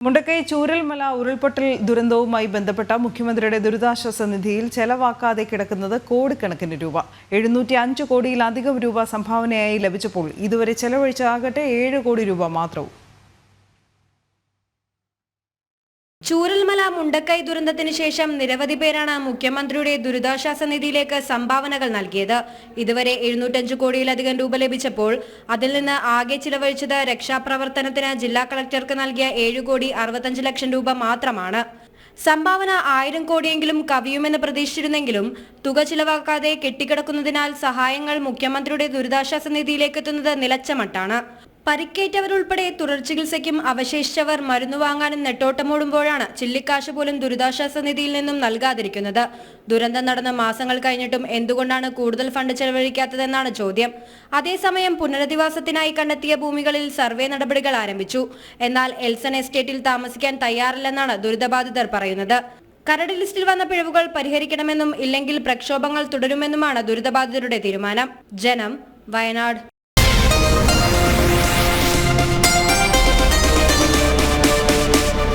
മുണ്ടക്കൈ ചൂരൽമല ഉരുൾപൊട്ടൽ ദുരന്തവുമായി ബന്ധപ്പെട്ട മുഖ്യമന്ത്രിയുടെ ദുരിതാശ്വാസ നിധിയിൽ ചെലവാക്കാതെ കിടക്കുന്നത് കോടിക്കണക്കിന് രൂപ. 705 കോടിയിലധികം രൂപ സംഭാവനയായി ലഭിച്ചപ്പോൾ ഇതുവരെ ചെലവഴിച്ചാകട്ടെ 7 കോടി രൂപ മാത്രവും. ചൂരൽമല മുണ്ടക്കൈ ദുരന്തത്തിന് ശേഷം നിരവധി പേരാണ് മുഖ്യമന്ത്രിയുടെ ദുരിതാശ്വാസ നിധിയിലേക്ക് സംഭാവനകൾ നൽകിയത്. ഇതുവരെ 705 കോടിയിലധികം രൂപ ലഭിച്ചപ്പോൾ അതിൽ നിന്ന് ആകെ ചിലവഴിച്ചത് രക്ഷാപ്രവർത്തനത്തിന് ജില്ലാ കളക്ടർക്ക് നൽകിയ 7 കോടി 65 ലക്ഷം രൂപ മാത്രമാണ്. സംഭാവന 1000 കോടിയെങ്കിലും കവിയുമെന്ന് പ്രതീക്ഷിച്ചിരുന്നെങ്കിലും തുക ചിലവാക്കാതെ കെട്ടിക്കിടക്കുന്നതിനാൽ സഹായങ്ങൾ മുഖ്യമന്ത്രിയുടെ ദുരിതാശ്വാസ നിധിയിലേക്ക് എത്തുന്നത് നിലച്ച മട്ടാണ്. പരിക്കേറ്റവരുൾപ്പെടെ തുടർ ചികിത്സയ്ക്കും അവശേഷിച്ചവർ മരുന്ന് വാങ്ങാനും നെട്ടോട്ടമോടുമ്പോഴാണ് ചില്ലിക്കാശ് പോലും ദുരിതാശ്വാസ നിധിയിൽ നിന്നും നൽകാതിരിക്കുന്നത്. ദുരന്തം നടന്ന മാസങ്ങൾ കഴിഞ്ഞിട്ടും എന്തുകൊണ്ടാണ് കൂടുതൽ ഫണ്ട് ചെലവഴിക്കാത്തതെന്നാണ് ചോദ്യം. അതേസമയം പുനരധിവാസത്തിനായി കണ്ടെത്തിയ ഭൂമികളിൽ സർവേ നടപടികൾ ആരംഭിച്ചു. എന്നാൽ എൽസൺ എസ്റ്റേറ്റിൽ താമസിക്കാൻ തയ്യാറില്ലെന്നാണ് ദുരിതബാധിതർ പറയുന്നത്. കരട് ലിസ്റ്റിൽ വന്ന പിഴവുകൾ പരിഹരിക്കണമെന്നും ഇല്ലെങ്കിൽ പ്രക്ഷോഭങ്ങൾ തുടരുമെന്നുമാണ് ദുരിതബാധിതരുടെ തീരുമാനം. ജനം, വയനാട്.